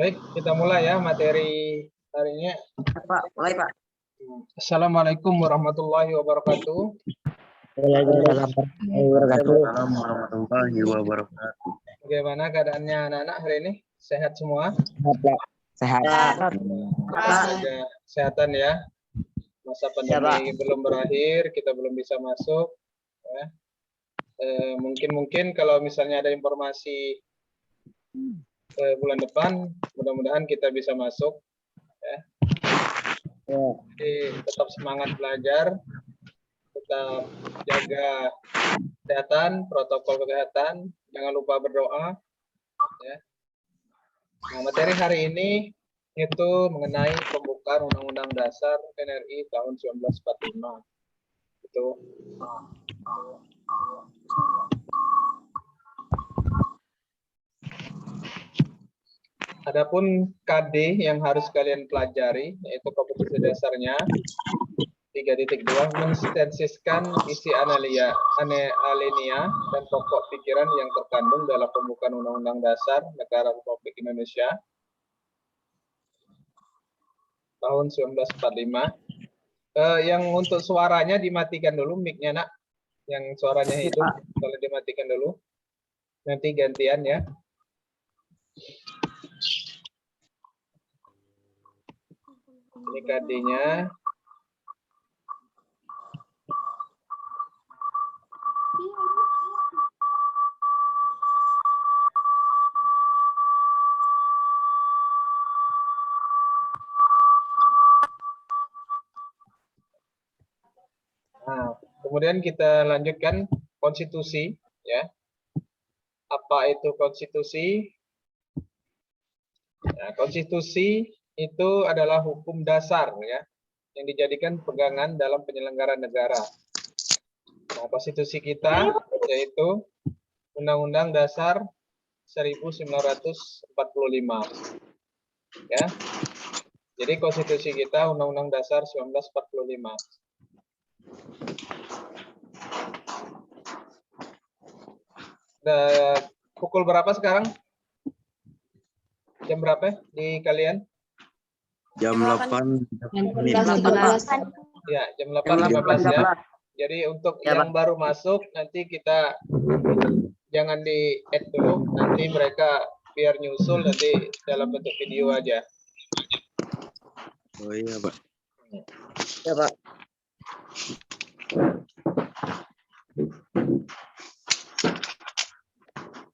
Baik, kita mulai ya materi hari ini. Pak, mulai Pak. Assalamualaikum warahmatullahi wabarakatuh. Waalaikumsalam warahmatullahi wabarakatuh. Bagaimana keadaannya anak-anak hari ini? Sehat semua? Sehat. Jaga kesehatan ya. Masa pandemi belum berakhir, kita belum bisa masuk. Ya. Mungkin kalau misalnya ada informasi bulan depan, mudah-mudahan kita bisa masuk. Ya. Jadi tetap semangat belajar, tetap jaga kesehatan, protokol kesehatan, jangan lupa berdoa. Ya. Nah, materi hari ini itu mengenai pembukaan Undang-Undang Dasar NRI tahun 1945. Itu. Adapun KD yang harus kalian pelajari, yaitu kompetensi dasarnya 3.2 menstensiskan isi alinea dan pokok pikiran yang terkandung dalam pembukaan Undang-Undang Dasar Negara Republik Indonesia tahun 1945. Yang untuk suaranya dimatikan dulu, mic-nya nak. Yang suaranya itu kalau dimatikan dulu. Nanti gantian ya. Ini KD-nya. Nah, kemudian kita lanjutkan konstitusi, ya. Apa itu konstitusi? Nah, konstitusi itu adalah hukum dasar, ya, yang dijadikan pegangan dalam penyelenggaraan negara. Nah, konstitusi kita yaitu Undang-Undang Dasar 1945, ya. Jadi konstitusi kita Undang-Undang Dasar 1945. Pukul berapa sekarang? Jam berapa di kalian? Jam 8. Ya, jam 8.15 ya. Jadi untuk yang baru masuk nanti kita jangan di-add dulu, nanti mereka biar nyusul nanti dalam bentuk video aja. Oh iya, Pak. Ya, Pak.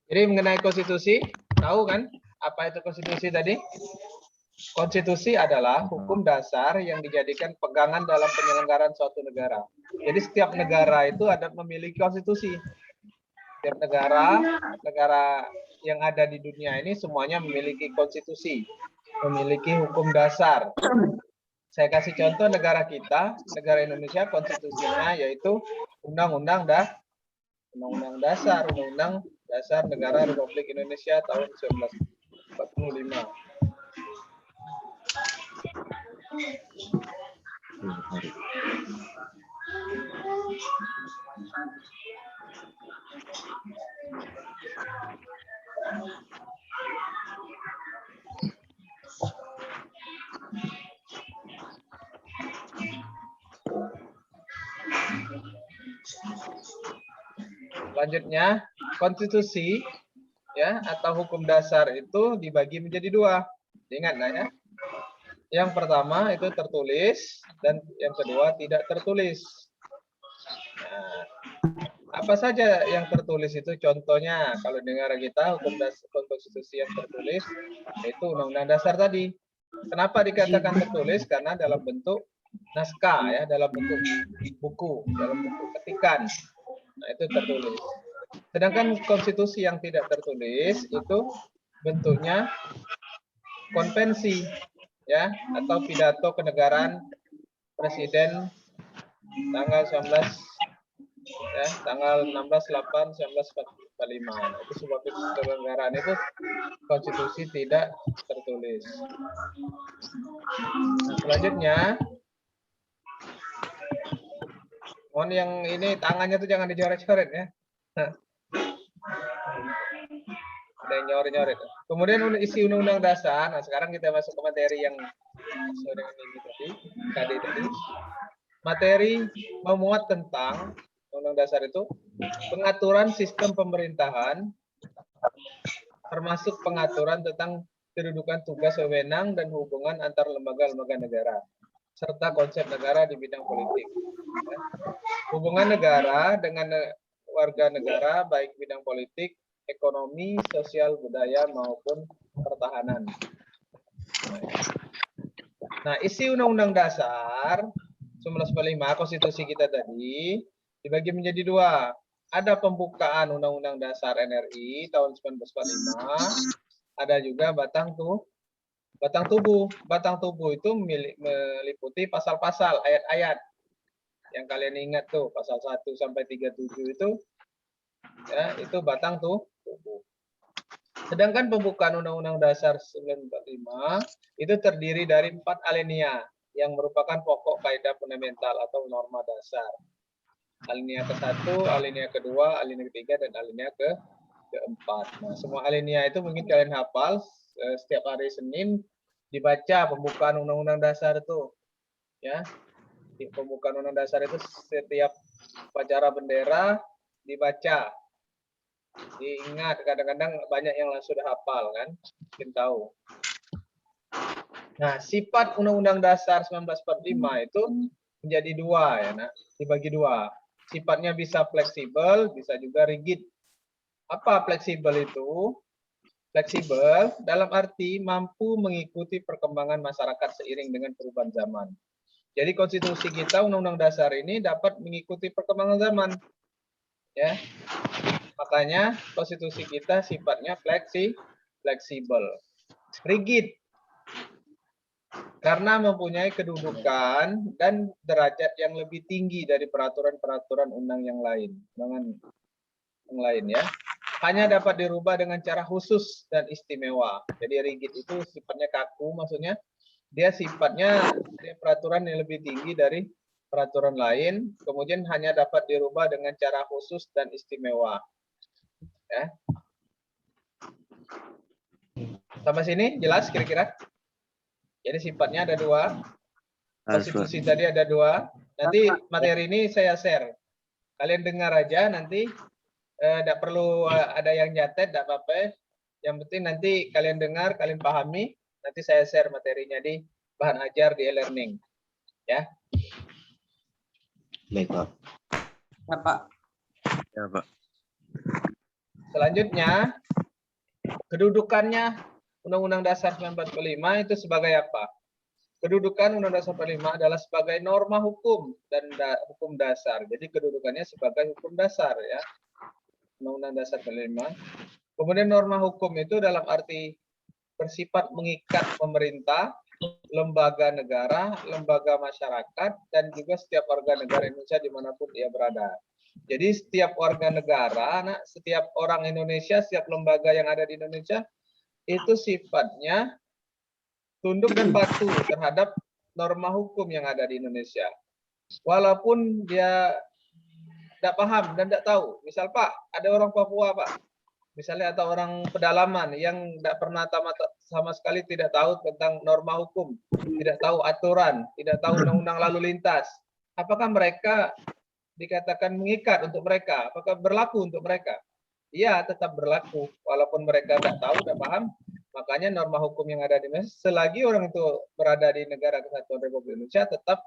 Jadi mengenai konstitusi, tahu kan apa itu konstitusi tadi? Konstitusi adalah hukum dasar yang dijadikan pegangan dalam penyelenggaraan suatu negara. Jadi setiap negara itu ada memiliki konstitusi. Setiap negara yang ada di dunia ini semuanya memiliki konstitusi, memiliki hukum dasar. Saya kasih contoh negara kita, negara Indonesia, konstitusinya yaitu Undang-Undang Dasar Negara Republik Indonesia tahun 1945. Selanjutnya, konstitusi ya atau hukum dasar itu dibagi menjadi dua. Ingat ya. Yang pertama itu tertulis dan yang kedua tidak tertulis. Nah, apa saja yang tertulis itu? Contohnya kalau di negara kita hukum dasar konstitusi yang tertulis itu Undang-Undang Dasar tadi. Kenapa dikatakan tertulis? Karena dalam bentuk naskah ya, dalam bentuk buku, dalam bentuk ketikan. Nah, itu tertulis. Sedangkan konstitusi yang tidak tertulis itu bentuknya konvensi ya atau pidato kenegaraan presiden tanggal 19 ya, tanggal 16/8/1945. Itu sebuah kenegaraan itu konstitusi tidak tertulis. Nah, selanjutnya mohon yang ini tangannya tuh jangan dicoret-coret ya. Ada yang nyoret-nyoret. Kemudian isi undang-undang dasar. Nah, sekarang kita masuk ke materi yang sesuai dengan ini tadi, tadi. Materi memuat tentang undang-undang dasar itu pengaturan sistem pemerintahan, termasuk pengaturan tentang kedudukan tugas wewenang dan hubungan antar lembaga-lembaga negara, serta konsep negara di bidang politik. Hubungan negara dengan warga negara, baik bidang politik, ekonomi, sosial, budaya, maupun pertahanan. Nah, isi Undang-Undang Dasar 1945, konstitusi kita tadi, dibagi menjadi dua. Ada pembukaan Undang-Undang Dasar NRI tahun 1945, ada juga batang tubuh. Batang tubuh itu meliputi pasal-pasal, ayat-ayat. Yang kalian ingat tuh, pasal 1 sampai 37 itu, ya, itu batang tubuh. Sedangkan pembukaan Undang-Undang Dasar 1945 itu terdiri dari 4 alinea yang merupakan pokok kaidah fundamental atau norma dasar. Alinea ke-1, alinea kedua, alinea ketiga, dan alinea keempat. Nah, semua alinea itu mungkin kalian hafal. Setiap hari Senin dibaca pembukaan Undang-Undang Dasar itu. Ya, pembukaan Undang-Undang Dasar itu setiap upacara bendera dibaca. Diingat, kadang-kadang banyak yang sudah hafal kan, mungkin tahu. Nah, sifat Undang-Undang Dasar 1945 itu menjadi dua ya, nak, dibagi dua. Sifatnya bisa fleksibel, bisa juga rigid. Apa fleksibel itu? Fleksibel dalam arti mampu mengikuti perkembangan masyarakat seiring dengan perubahan zaman. Jadi konstitusi kita, Undang-Undang Dasar ini dapat mengikuti perkembangan zaman. Ya. Makanya konstitusi kita sifatnya fleksibel. Rigid karena mempunyai kedudukan dan derajat yang lebih tinggi dari peraturan-peraturan undang yang lain, ya. Hanya dapat dirubah dengan cara khusus dan istimewa. Jadi rigid itu sifatnya kaku, maksudnya dia sifatnya peraturan yang lebih tinggi dari peraturan lain, kemudian hanya dapat dirubah dengan cara khusus dan istimewa. Ya. Sampai sini jelas kira-kira? Jadi sifatnya ada dua. Konstitusi tadi ada dua. Nanti materi ini saya share. Kalian dengar aja nanti. Tidak perlu ada yang nyatet, tidak apa-apa. Yang penting nanti kalian dengar, kalian pahami. Nanti saya share materinya di bahan ajar di e-learning. Ya. Baik, Pak. Ya, Pak. Ya, Pak. Selanjutnya, kedudukannya Undang-Undang Dasar 1945 itu sebagai apa? Kedudukan Undang-Undang Dasar 45 adalah sebagai norma hukum dan hukum dasar. Jadi kedudukannya sebagai hukum dasar ya. Undang-Undang Dasar 45. Kemudian norma hukum itu dalam arti bersifat mengikat pemerintah, lembaga negara, lembaga masyarakat, dan juga setiap warga negara Indonesia dimanapun dia berada. Jadi setiap warga negara, setiap orang Indonesia, setiap lembaga yang ada di Indonesia, itu sifatnya tunduk dan patuh terhadap norma hukum yang ada di Indonesia. Walaupun dia tidak paham dan tidak tahu. Misal Pak, ada orang Papua Pak, misalnya atau orang pedalaman yang tidak pernah sama sekali tidak tahu tentang norma hukum, tidak tahu aturan, tidak tahu undang-undang lalu lintas. Apakah mereka dikatakan mengikat untuk mereka? Apakah berlaku untuk mereka? Iya, tetap berlaku. Walaupun mereka tidak tahu, tidak paham, makanya norma hukum yang ada di Indonesia, selagi orang itu berada di negara kesatuan Republik Indonesia, tetap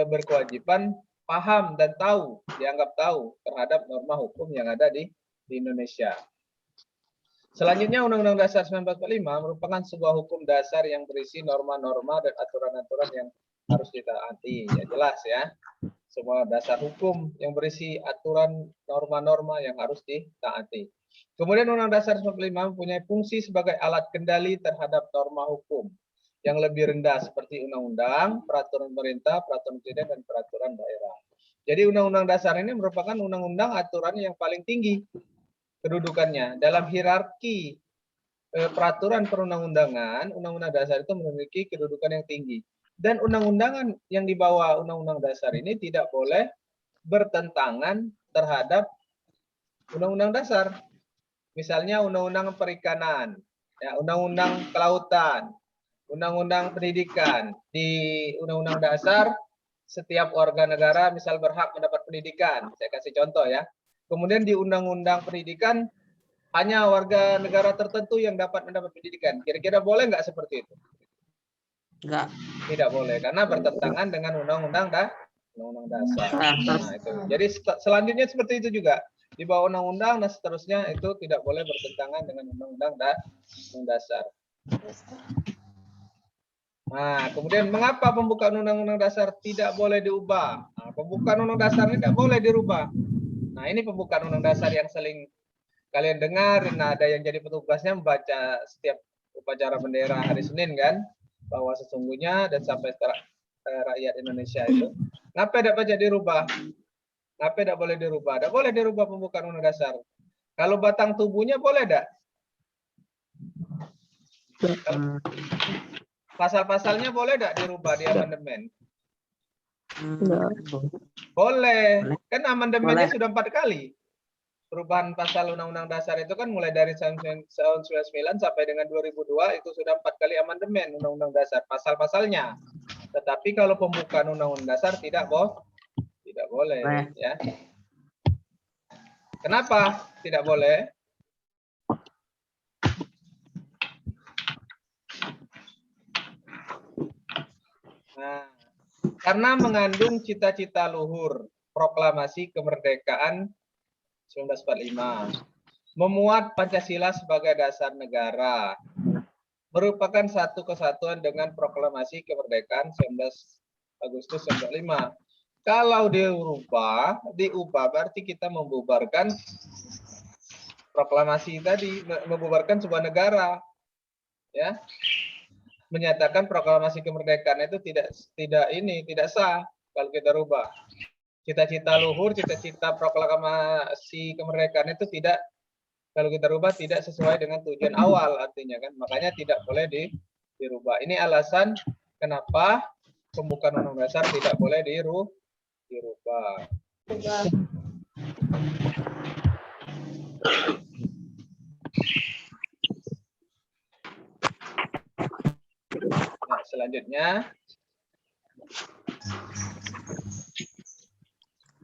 berkewajiban paham dan tahu, dianggap tahu terhadap norma hukum yang ada di Indonesia. Selanjutnya, Undang-Undang Dasar 1945 merupakan sebuah hukum dasar yang berisi norma-norma dan aturan-aturan yang harus ditaati. Ya jelas ya, semua dasar hukum yang berisi aturan norma-norma yang harus ditaati. Kemudian Undang-Undang Dasar 1945 mempunyai fungsi sebagai alat kendali terhadap norma hukum yang lebih rendah seperti undang-undang, peraturan pemerintah, peraturan presiden, dan peraturan daerah. Jadi Undang-Undang Dasar ini merupakan undang-undang aturan yang paling tinggi kedudukannya. Dalam hierarki peraturan perundang-undangan, Undang-Undang Dasar itu memiliki kedudukan yang tinggi. Dan undang-undangan yang di bawah Undang-Undang Dasar ini tidak boleh bertentangan terhadap Undang-Undang Dasar. Misalnya Undang-Undang Perikanan. Ya, undang-undang kelautan, undang-undang pendidikan. Di undang-undang dasar setiap warga negara misal berhak mendapat pendidikan. Saya kasih contoh ya. Kemudian di undang-undang pendidikan hanya warga negara tertentu yang dapat mendapat pendidikan. Kira-kira boleh nggak seperti itu? Enggak. Tidak boleh karena bertentangan dengan undang-undang dasar. Nah, itu. Jadi selanjutnya seperti itu juga. Di bawah undang-undang dan seterusnya itu tidak boleh bertentangan dengan undang-undang dasar. Nah, kemudian mengapa pembukaan undang-undang dasar tidak boleh diubah? Nah, pembukaan undang dasar ini tidak boleh dirubah. Nah, ini pembukaan undang dasar yang sering kalian dengar. Nah, ada yang jadi petugasnya membaca setiap upacara bendera hari Senin kan, bahwa sesungguhnya dan sampai rakyat Indonesia itu, ngapa dapat jadi dirubah? Ngapa tidak boleh dirubah? Tidak boleh dirubah pembukaan undang dasar. Kalau batang tubuhnya boleh tidak? Pasal-pasalnya boleh tidak dirubah di amandemen? Boleh. Kan amandemennya sudah 4 kali. Perubahan pasal undang-undang dasar itu kan mulai dari tahun 99 sampai dengan 2002 itu sudah 4 kali amandemen undang-undang dasar pasal-pasalnya. Tetapi kalau pembukaan undang-undang dasar tidak boleh ya. Kenapa tidak boleh? Nah, karena mengandung cita-cita luhur proklamasi kemerdekaan 1945, memuat Pancasila sebagai dasar negara, merupakan satu kesatuan dengan proklamasi kemerdekaan 19 Agustus 1945. Kalau diubah berarti kita membubarkan proklamasi tadi, membubarkan sebuah negara, ya, menyatakan proklamasi kemerdekaan itu tidak sah kalau kita rubah. Cita-cita luhur, cita-cita proklamasi kemerdekaan itu tidak, kalau kita rubah tidak sesuai dengan tujuan awal artinya kan, makanya tidak boleh dirubah. Ini alasan kenapa pembukaan undang-undang dasar tidak boleh dirubah. Nah, selanjutnya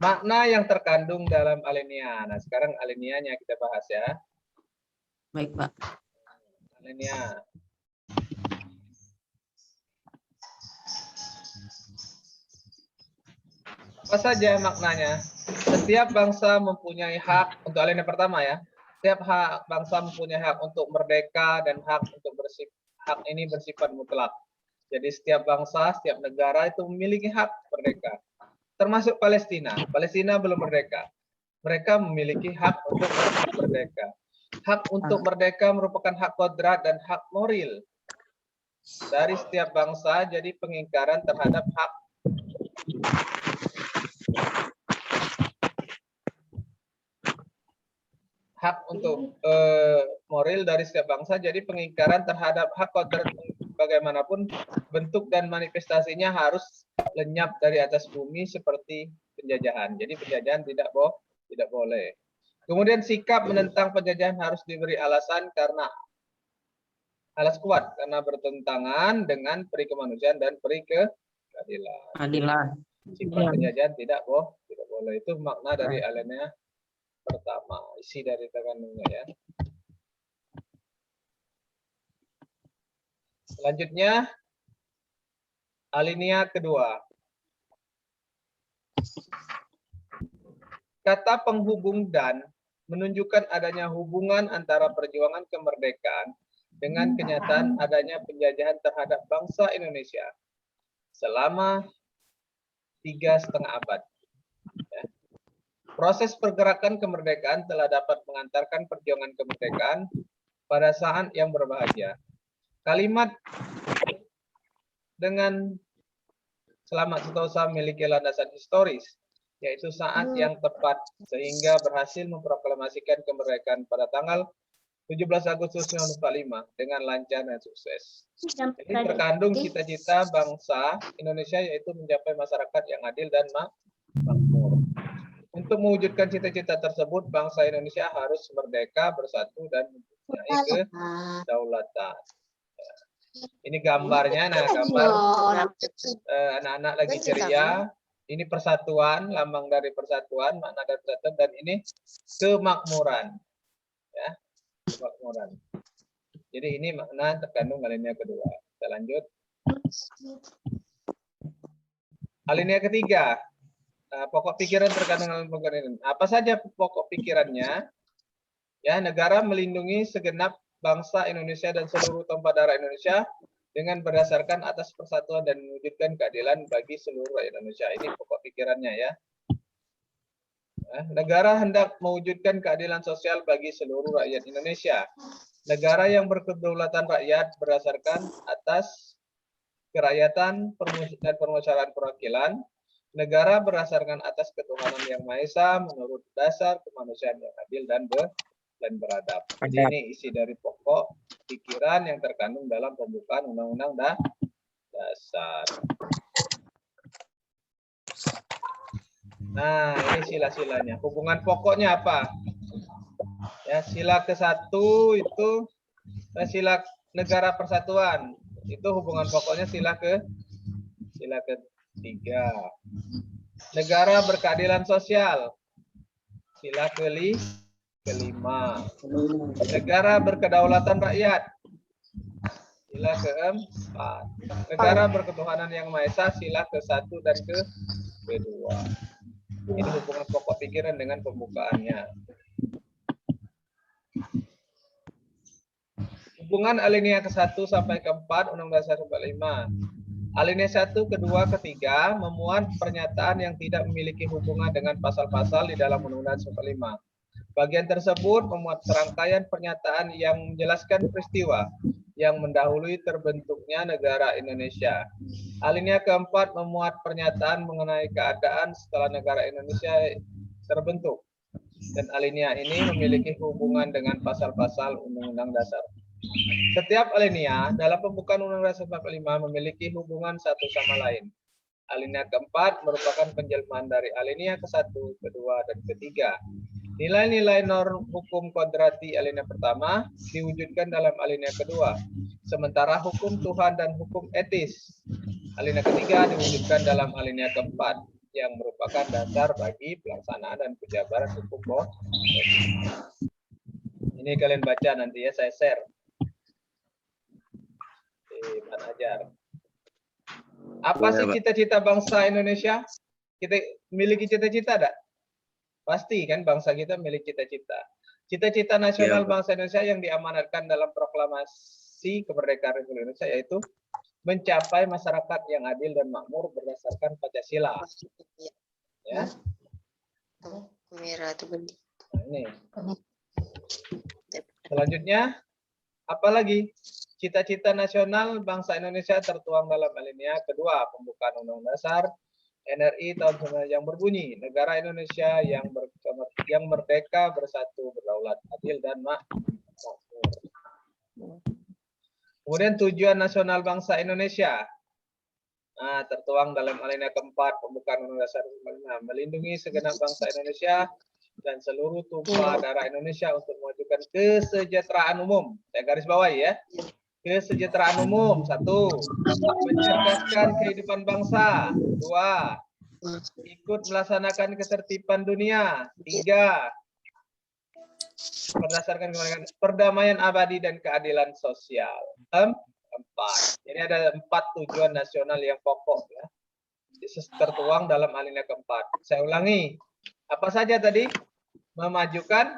makna yang terkandung dalam alinea. Nah, sekarang alineanya kita bahas ya. Baik, Pak. Alinea. Apa saja maknanya? Setiap bangsa mempunyai hak, untuk alinea pertama ya. Setiap bangsa mempunyai hak untuk merdeka dan hak untuk hak ini bersifat mutlak. Jadi setiap bangsa, setiap negara itu memiliki hak merdeka. Termasuk Palestina. Palestina belum merdeka. Mereka memiliki hak untuk merdeka. Hak untuk merdeka merupakan hak kodrat dan hak moral dari setiap bangsa, jadi pengingkaran terhadap hak untuk moral dari setiap bangsa, jadi pengingkaran terhadap hak kodrat bagaimanapun bentuk dan manifestasinya harus lenyap dari atas bumi seperti penjajahan. Jadi penjajahan tidak boleh. Kemudian sikap menentang penjajahan harus diberi alasan karena alas kuat, karena bertentangan dengan peri kemanusiaan dan peri keadilan. Sifat penjajahan tidak boleh. Itu makna dari alinea pertama, isi dari terkandungnya ya. Selanjutnya alinea kedua. Kata penghubung dan menunjukkan adanya hubungan antara perjuangan kemerdekaan dengan kenyataan adanya penjajahan terhadap bangsa Indonesia selama 3,5 abad. Ya. Proses pergerakan kemerdekaan telah dapat mengantarkan perjuangan kemerdekaan pada saat yang berbahagia. Kalimat dengan selamat sentosa memiliki landasan historis, yaitu saat yang tepat sehingga berhasil memproklamasikan kemerdekaan pada tanggal 17 Agustus 1945 dengan lancar dan sukses. Jadi terkandung cita-cita bangsa Indonesia yaitu mencapai masyarakat yang adil dan makmur. Untuk mewujudkan cita-cita tersebut, bangsa Indonesia harus merdeka, bersatu, dan mempunyai kedaulatan. Ini gambarnya, nah gambar anak-anak lagi ceria. Ini persatuan, lambang dari persatuan, makna dari persatuan, dan ini kemakmuran, ya, kemakmuran. Jadi ini makna terkandung alinea kedua. Kita lanjut. Alinea ketiga, pokok pikiran terkandung dalam pokok ini. Apa saja pokok pikirannya? Ya, negara melindungi segenap bangsa Indonesia dan seluruh tumpah darah Indonesia dengan berdasarkan atas persatuan dan mewujudkan keadilan bagi seluruh rakyat Indonesia. Ini pokok pikirannya ya. Negara hendak mewujudkan keadilan sosial bagi seluruh rakyat Indonesia. Negara yang berkedaulatan rakyat berdasarkan atas kerakyatan dan permusyawaratan perwakilan. Negara berdasarkan atas ketuhanan yang Maha Esa menurut dasar kemanusiaan yang adil dan beradab. Jadi ini isi dari pokok pikiran yang terkandung dalam pembukaan Undang-Undang Dasar. Nah, ini sila-silanya. Hubungan pokoknya apa? Ya, sila ke-1 itu sila negara persatuan. Itu hubungan pokoknya sila ke-3. Negara berkeadilan sosial. Sila ke-5. Negara berkedaulatan rakyat. Sila ke-4. Negara berketuhanan yang Maha Esa. Sila ke-1 dan ke-2. Ini hubungan pokok pikiran dengan pembukaannya. Hubungan alinea ke-1 sampai ke-4 Undang-Undang Dasar 45. Alinea 1, kedua, ketiga memuat pernyataan yang tidak memiliki hubungan dengan pasal-pasal di dalam Undang-Undang Dasar 45. Bagian tersebut memuat serangkaian pernyataan yang menjelaskan peristiwa yang mendahului terbentuknya negara Indonesia. Alinea ke-4 memuat pernyataan mengenai keadaan setelah negara Indonesia terbentuk. Dan alinea ini memiliki hubungan dengan pasal-pasal Undang-Undang Dasar. Setiap alinea dalam pembukaan Undang-Undang Dasar 45 memiliki hubungan satu sama lain. Alinea ke-4 merupakan penjelmaan dari alinea ke-1, kedua, dan ketiga. Nilai-nilai norm hukum kodrati alinea pertama diwujudkan dalam alinea kedua, sementara hukum Tuhan dan hukum etis alinea ketiga diwujudkan dalam alinea keempat, yang merupakan dasar bagi pelaksanaan dan penjabaran hukum. Ini kalian baca nanti ya, saya share di Pak Ajar. Apa sih cita-cita bangsa Indonesia? Kita memiliki cita-cita enggak? Pasti kan bangsa kita memiliki cita-cita. Cita-cita nasional bangsa Indonesia yang diamanatkan dalam proklamasi kemerdekaan Republik Indonesia yaitu mencapai masyarakat yang adil dan makmur berdasarkan Pancasila. Ya. Nah, ini. Selanjutnya, apalagi cita-cita nasional bangsa Indonesia tertuang dalam alinea kedua pembukaan Undang-Undang Dasar NRI tahun 1945 yang berbunyi negara Indonesia yang merdeka, bersatu, berdaulat, adil dan makmur. Kemudian tujuan nasional bangsa Indonesia tertuang dalam alinea keempat pembukaan Undang-Undang Dasar 45, melindungi segenap bangsa Indonesia dan seluruh tumpah darah Indonesia untuk mewujudkan kesejahteraan umum. Saya garis bawahi ya. Kesejahteraan umum, 1. Mencerdaskan kehidupan bangsa, 2. Ikut melaksanakan ketertiban dunia, 3. Berdasarkan perdamaian abadi dan keadilan sosial, 4. Jadi ada 4 tujuan nasional yang pokok ya, tertuang dalam alinea keempat. Saya ulangi, apa saja tadi? Memajukan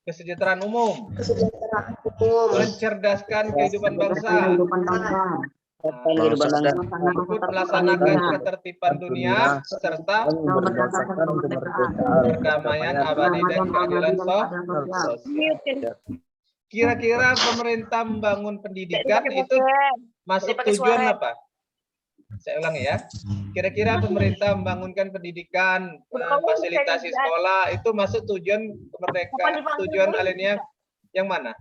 kesejahteraan umum, mencerdaskan kehidupan bangsa, ikut melaksanakan ketertiban dunia, serta perdamaian abadi dan keadilan sosial. Kira-kira pemerintah membangun pendidikan itu masuk tujuan apa? Saya ulangi ya. Kira-kira pemerintah membangunkan pendidikan, fasilitasi sekolah itu masuk tujuan kemerdekaan, tujuan alinea yang mana?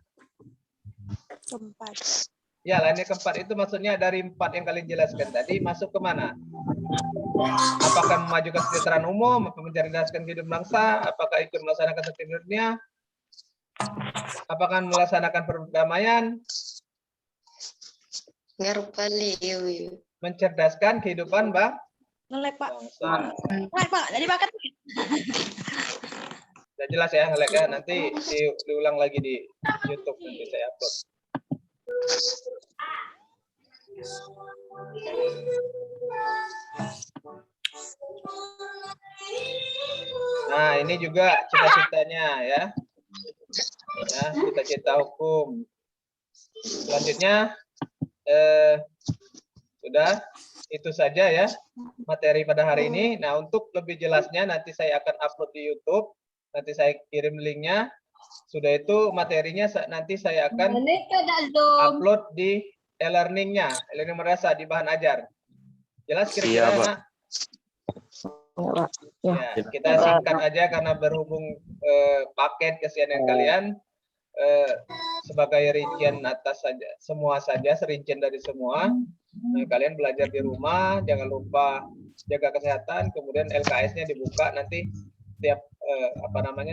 Keempat. Ya, alinea keempat itu maksudnya dari 4 yang kalian jelaskan tadi masuk ke mana? Apakah memajukan kesejahteraan umum, mencerdaskan kehidupan bangsa, apakah ikut melaksanakan ketertiban dunia? Apakah melaksanakan perdamaian? Ngarupali. Mencerdaskan kehidupan Ngelek, Pak. bangsa. Ngelek, Pak. Jadi makan. Udah jelas ya ngelek ya. Nanti diulang lagi di YouTube nanti saya upload. Nah, ini juga cita-citanya ya. Ya, cita-cita hukum. Selanjutnya sudah itu saja ya materi pada hari ini. Nah, untuk lebih jelasnya nanti saya akan upload di YouTube. Nanti saya kirim linknya. Sudah itu materinya nanti saya akan upload di e-learningnya, e-learning madrasah di bahan ajar. Jelas kira-kira, Iya, Pak. Nak? Ya, kita singkat aja karena berhubung paket keseharian kalian sebagai rincian atas saja, semua saja serincian dari semua. Nah, kalian belajar di rumah, jangan lupa jaga kesehatan, kemudian LKS-nya dibuka nanti tiap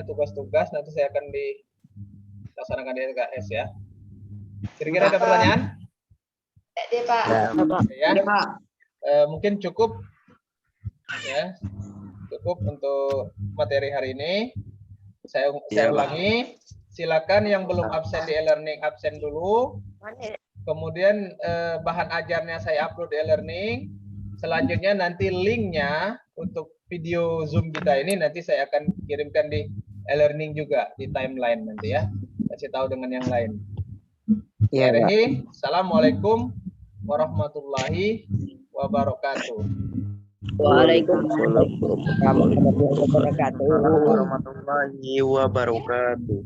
tugas-tugas nanti saya akan dilaksanakan di LKS ya. Kira-kira ada pertanyaan? Pak. Ya. Mungkin cukup ya. Cukup untuk materi hari ini. Saya ulangi. Silakan yang belum absen di e-learning absen dulu. Kemudian bahan ajarnya saya upload di e-learning. Selanjutnya nanti linknya untuk video Zoom kita ini nanti saya akan kirimkan di e-learning juga di timeline nanti ya. Kasih tahu dengan yang lain. Iya, Pak. Assalamualaikum warahmatullahi wabarakatuh. Waalaikumsalam warahmatullahi wabarakatuh.